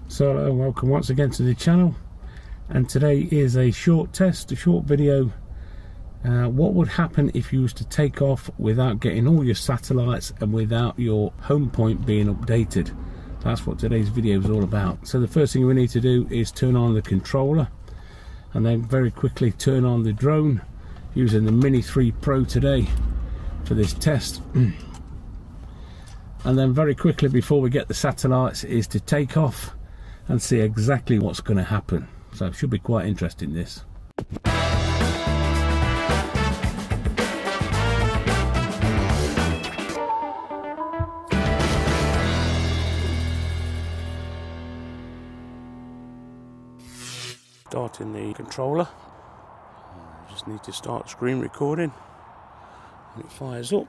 So hello and welcome once again to the channel, and today is a short test, a short video. What would happen if you was to take off without getting all your satellites and without your home point being updated? That's what today's video is all about. So the first thing we need to do is turn on the controller and then very quickly turn on the drone using the Mini 3 Pro today for this test. And then very quickly before we get the satellites is to take off and see exactly what's going to happen. So it should be quite interesting, this. Starting the controller. Just need to start screen recording and it fires up.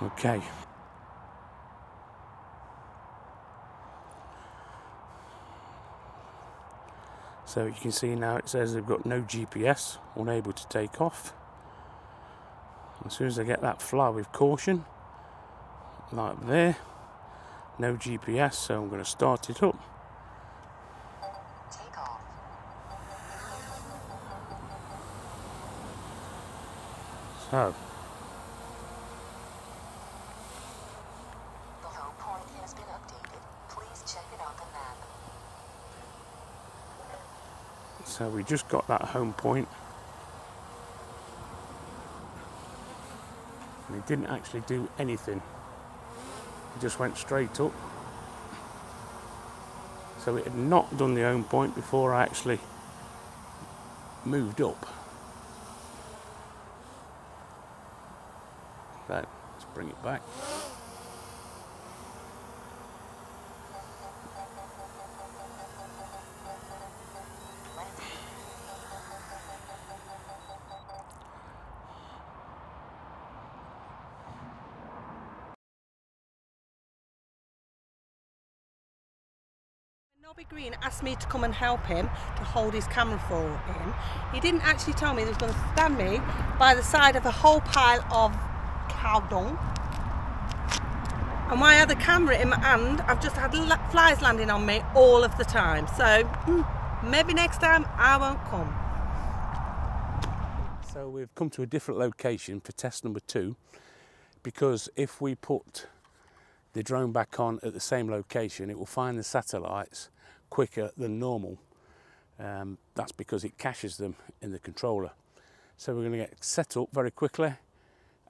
Okay. So you can see now it says they've got no GPS, unable to take off. As soon as I get that fly with caution, like there, no GPS, so I'm going to start it up. Take off. So. So we just got that home point, and it didn't actually do anything, it just went straight up. So it had not done the home point before I actually moved up. So let's bring it back. Nobby Green asked me to come and help him to hold his camera for him. He didn't actually tell me he was going to stand me by the side of a whole pile of cow dung. And while I had the camera in my hand, I've just had flies landing on me all of the time. So maybe next time I won't come. So we've come to a different location for test number 2, because if we put the drone back on at the same location, it will find the satellites quicker than normal. That's because it caches them in the controller. So we're going to get set up very quickly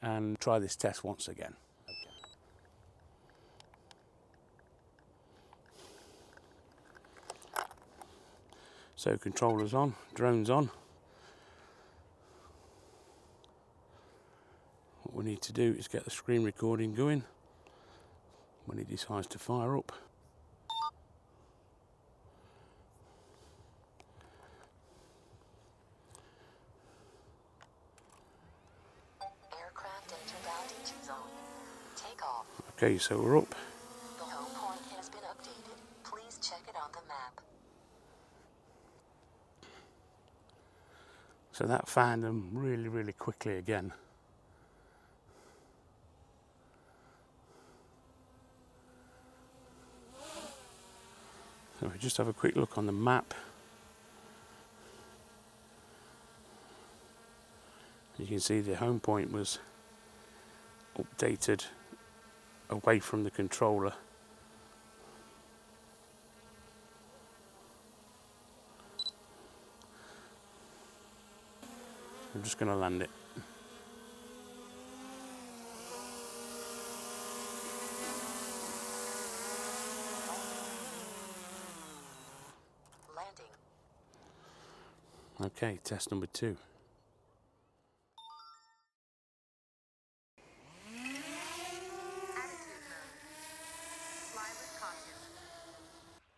and try this test once again. So controller's on, drone's on. What we need to do is get the screen recording going when he decides to fire up. Aircraft entered altitude zone. Take off. Okay, so we're up. The home point has been updated. Please check it on the map. So that found them really quickly again. So we just have a quick look on the map. You can see the home point was updated away from the controller. I'm just going to land it. Landing. Okay, test number 2.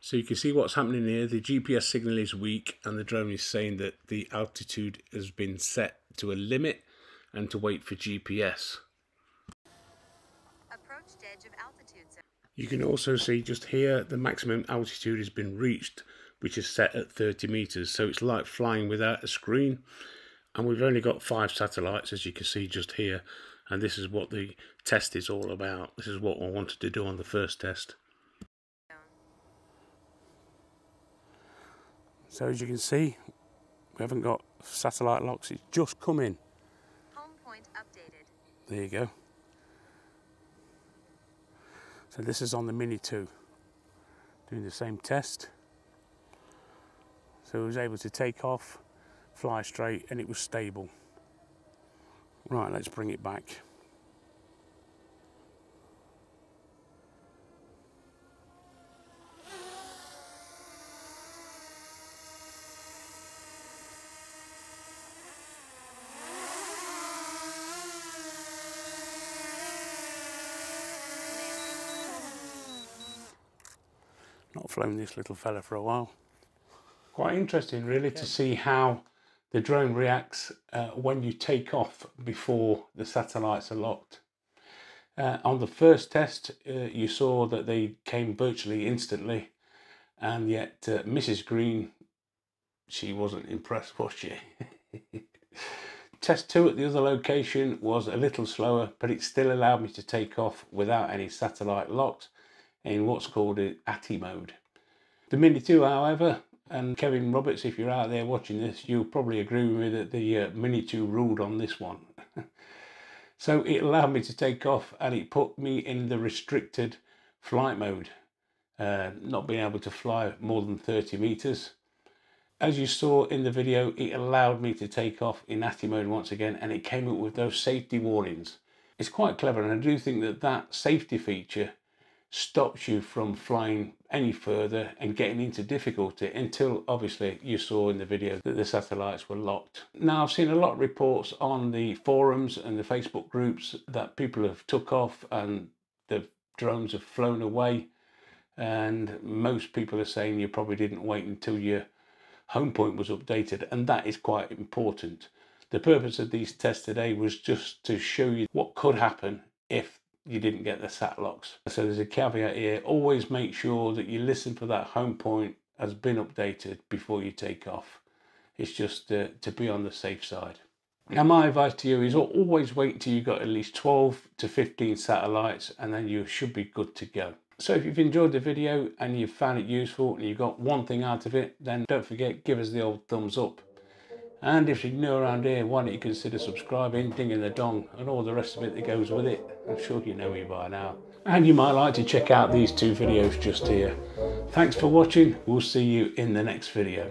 So you can see what's happening here. The GPS signal is weak and the drone is saying that the altitude has been set to a limit and to wait for GPS. Approached edge of altitude zone. You can also see just here the maximum altitude has been reached, which is set at 30 meters. So it's like flying without a screen. And we've only got 5 satellites, as you can see just here, and this is what the test is all about. This is what I wanted to do on the first test. So as you can see, we haven't got satellite locks, it's just come in. Home point updated. There you go. So this is on the Mini 2, doing the same test. So it was able to take off, fly straight, and it was stable. Right, let's bring it back. Not flown this little fella for a while. Quite interesting really to see how the drone reacts when you take off before the satellites are locked. On the first test you saw that they came virtually instantly, and yet Mrs. Green, she wasn't impressed, was she? Test 2 at the other location was a little slower, but it still allowed me to take off without any satellite locks in what's called ATI mode. The Mini 2, however, and Kevin Roberts, if you're out there watching this, you'll probably agree with me that the Mini 2 ruled on this one. So it allowed me to take off, and it put me in the restricted flight mode, not being able to fly more than 30 meters. As you saw in the video, it allowed me to take off in ATI mode once again, and it came up with those safety warnings. It's quite clever, and I do think that that safety feature stops you from flying any further and getting into difficulty until obviously you saw in the video that the satellites were locked. Now I've seen a lot of reports on the forums and the Facebook groups that people have took off and the drones have flown away, and most people are saying you probably didn't wait until your home point was updated, and that is quite important. The purpose of these tests today was just to show you what could happen if you didn't get the sat locks. So there's a caveat here: always make sure that you listen for that home point has been updated before you take off. It's just to be on the safe side. Now my advice to you is always wait until you've got at least 12 to 15 satellites, and then you should be good to go. So if you've enjoyed the video and you've found it useful and you got one thing out of it, then don't forget, give us the old thumbs up. And if you're new around here, why don't you consider subscribing, dinging the dong, and all the rest of it that goes with it. I'm sure you know me by now. And you might like to check out these 2 videos just here. Thanks for watching. We'll see you in the next video.